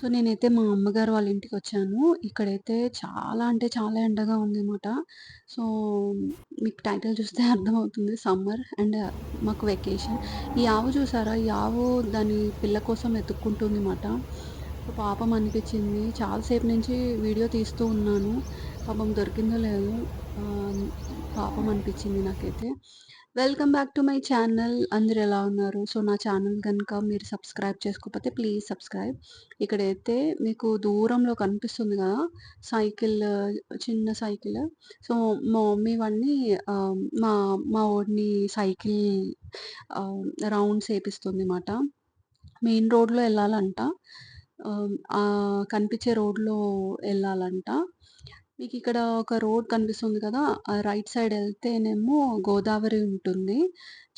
So, నేనైతే మా అమ్మగారు వాళ్ళ ఇంటికొచ్చాను. ఇక్కడైతే చాలా అంటే చాలా ఎండగా ఉందనమాట. సో, మీకు టైటిల్ చూస్తే అర్థమవుతుంది సమ్మర్ అండ్ మాకు వెకేషన్. ఈ ఆవు చూసారా? ఈ ఆవు దాని పిల్ల కోసం వెతుక్కుంటుంది మాట. సో, పాపం అనిపిచ్చింది. చాలా సేపు నుంచి వీడియో తీస్తూ ఉన్నాను. పాపం దొరికిందో లేదో ఆహ్, పాపం అనిపిచ్చింది నాకైతే. Welcome back to my channel. అందరూ ఎలా ఉన్నారు? సో, నా ఛానల్ గనుక మీరు సబ్స్క్రైబ్ చేసుకోకపోతే ప్లీజ్ సబ్స్క్రైబ్. ఇక్కడైతే మీకు దూరంలో కనిపిస్తుంది గదా! సైకిల్ చిన్న సైకిల్. సో, మా మమ్మీ వాడిని మా మా వోడిని సైకిల్ ఆహ్, రౌండ్స్ ఏపిస్తుంది మాట. మెయిన్ రోడ్‌లో ఎళ్ళాలంట. కనిపించే రోడ్‌లో ఎళ్ళాలంట. మీకిక్కడ ఒక రోడ్ కనిపిస్తుంది కదా! రైట్ సైడ్ ఎళ్తేనేమో గోదావరి ఉంటుంది.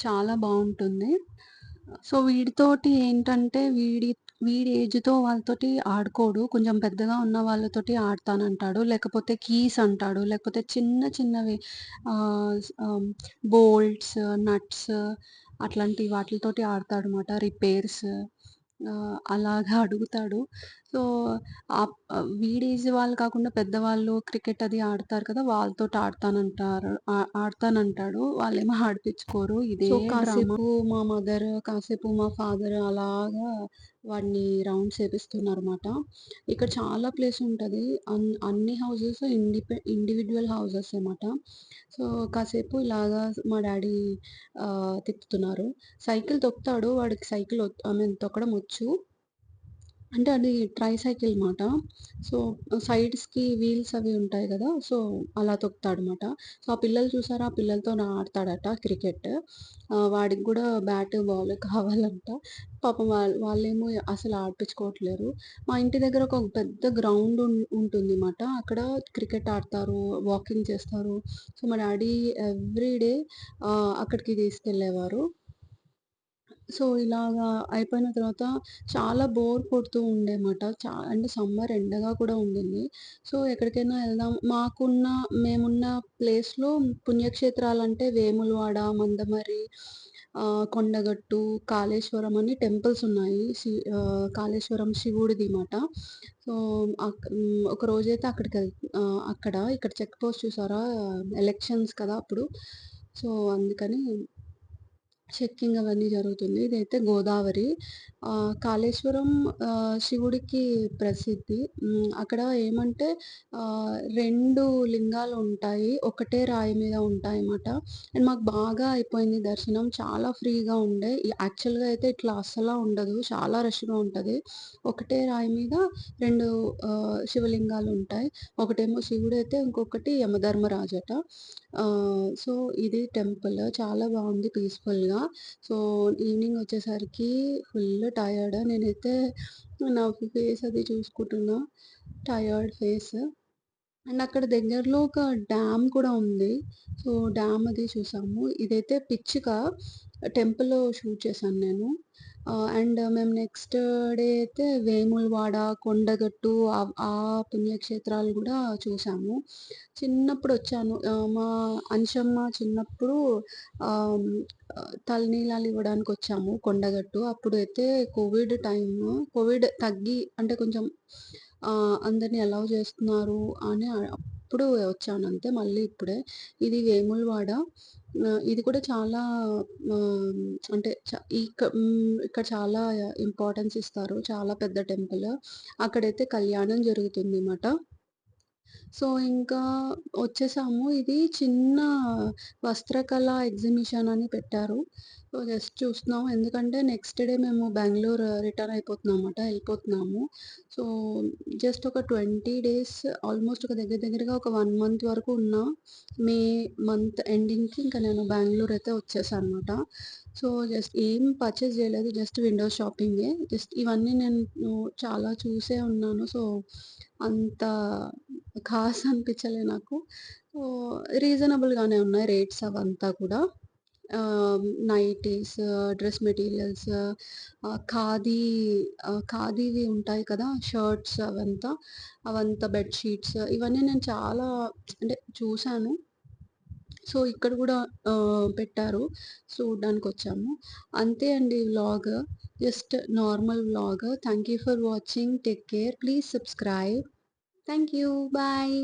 చాలా బావుంటుంది. సో, వీడితోటి ఏంటంటే వీడి ఏజ్‌తో వాళ్ళతోటి ఆడుకోడు. కొంచెం పెద్దగా ఉన్న వాళ్ళతోటి ఆడతానంటాడు. లేకపోతే కీస్ అంటాడు. లేకపోతే చిన్న చిన్నవి ఆహ్, స్ ఆహ్, బోల్ట్స్, నట్స్ అట్లాంటి వాటిలతోటి ఆడతాడనమాట. రిపేర్స్ అలాగా అడుగుతాడు. సో, వీడి ఏజ్ వాళ్ళు కాకుండా పెద్దవాళ్ళు క్రికెట్ అది ఆడతారు కదా! వాళ్ళతోటి ఆడతానంటాడు. వాళ్ళేమో ఆడిపిచ్చుకోరు. ఇదే సో, డ్రామా. కాసేపు మా మదర్, కాసేపు మా ఫాదర్ అలాగా వాడిని రౌండ్స్ ఏపిస్తున్నారన్నమాట. ఇక్కడ చాలా ప్లేస్ ఉంటది. అన్ని హౌసెస్ ఇండివిడ్యువల్ హౌసెస్ అన్నమాట. సో, కాసేపు ఇలాగా మా డ్యాడీ తిప్పుతున్నారు. సైకిల్ తొక్కుతాడు. వాడికి సైకిల్ ఐ మీన్ తొక్కడం వచ్చు. అంటే అది ట్రై సైకిల్ మాట. సో, సైడ్స్‌కి వీల్స్ అవి ఉంటాయి గదా! సో, అలా తొక్కుతాడనమాట. సో, ఆ పిల్లలు చూసారా? ఆ పిల్లలతోని ఆడతాడట క్రికెట్. వాడికి గూడా బ్యాట్, బాల్ కావాలంట. పాపం వాళ్ళేమో అసలు ఆడిపించుకోవట్లేరు. మా ఇంటి దగ్గర ఒక పెద్ద గ్రౌండ్ ఉంటుంది మాట. అక్కడ క్రికెట్ ఆడతారు, వాకింగ్ చేస్తారు. సో, మా డ్యాడీ ఎవ్రీ డే అక్కడికి తీసుకెళ్ళేవారు. సో, ఇలాగా అయిపోయిన తర్వాత చాలా బోర్ కొడుతూ ఉండేమాట. అంటే సమ్మర్ ఎండగా కూడా ఉండింది. సో, ఎక్కడికైనా ఎళ్దాం మేమున్న ప్లేస్‌లో పుణ్యక్షేత్రాలంటే వేములవాడ, మందమర్రి, కొండగట్టు, కాళేశ్వరం అని టెంపుల్స్ ఉన్నాయి. కాళేశ్వరం శివుడిది మాట. సో, ఒక రోజైతే ఇక్కడ చెక్ పోస్ట్ చూసారా? ఎలక్షన్స్ కదా! అప్పుడు. సో, అందుకని చెక్కింగ్ అవన్నీ జరుగుతుంది. ఇదైతే గోదావరి. కాళేశ్వరం శివుడికి ప్రసిద్ధి. అక్కడ ఏమంటే 2 లింగాలుంటాయి. ఒకటే రాయి మీద ఉంటాయన్నమాట. అండ్ మాకు బాగా అయిపోయింది దర్శనం. చాలా ఫ్రీగా ఉండే. యాక్చువల్‌గా అయితే ఇట్లా అస్సలా ఉండదు. చాలా రష్‌గా ఉంటది. ఒకటే రాయి మీద 2 శివలింగాలుంటాయి. ఒకటేమో శివుడైతే ఇంకొకటి యమధర్మరాజట. సో, ఇది టెంపుల్. చాలా బావుంది పీస్‌ఫుల్‌గా. సో, ఈవినింగ్ వచ్చేసరికి ఫుల్ టయర్డ్. నేనైతే నా ఫేస్ అది చూసుకుంటున్నా. Tired face. అండ్ అక్కడ దగ్గరలో ఒక డ్యామ్ కూడా ఉంది. సో, డ్యామ్ అది చూసాము. ఇదైతే పిచ్చుక టెంపుల్‌లో షూట్ చేశాను నేను. అండ్ మేము నెక్స్ట్ డే అయితే వేములవాడ, కొండగట్టు ఆ పుణ్యక్షేత్రాలు గూడా చూసాము. చిన్నప్పుడొచ్చాను. మా అంశమ్మ చిన్నప్పుడు ఆహ్, తలనీలాలు ఇవ్వడానికొచ్చాము కొండగట్టు. అప్పుడైతే కోవిడ్ టైము. కోవిడ్ తగ్గి అంటే కొంచెం అందరిని అలౌ చేస్తున్నారు అని అప్పుడు వచ్చానంతే. మళ్ళీ ఇప్పుడే. ఇది వేములవాడ. ఇది కూడా చాలా ఆహ్, అంటే ఇక్కడ చాలా ఇంపార్టెన్స్ ఇస్తారు. చాలా పెద్ద టెంపుల్. అక్కడైతే కళ్యాణం జరుగుతుందన్నమాట. సో, ఇంకా వచ్చేసాము. ఇది చిన్న వస్త్రకళ ఎగ్జిబిషన్ అని పెట్టారు. సో, జస్ట్ చూస్తున్నాం. ఎందుకంటే నెక్స్ట్ డే మేము బెంగుళూరు రిటర్న్ అయిపోతున్నామట. ఎళ్ళిపోతున్నాము. సో, జస్ట్ ఒక 20 డేస్ ఆల్‌మోస్ట్ ఒక దగ్గర దగ్గరగా ఒక 1 మంత్ వరకు ఉన్నా. మే మంత్ ఎండింగ్‌కి ఇంక నేను బెంగుళూరు అయితే వచ్చేసానమాట. సో, జస్ట్ ఏం పర్చేస్ చేయలేదు. జస్ట్ విండో షాపింగే. జస్ట్ ఇవన్నీ నేను చాలా చూసే ఉన్నాను. సో, అంత ఖాస్ అనిపించలే నాకు. రీజనబుల్‌గానే ఉన్నాయి రేట్స్ అవంతా కూడా. నైటీస్, డ్రెస్ మెటీరియల్స్, ఖాదీవి ఉంటాయి కదా! షర్ట్స్ అవంతా బెడ్ షీట్స్ ఇవన్నీ నేను చాలా అంటే చూసాను. సో, ఇక్కడ గూడా పెట్టారు. చూడ్డానికొచ్చాము. అంతే అండి vlog. Just normal vlog. Thank you for watching. Take care. Please subscribe. Thank you. Bye.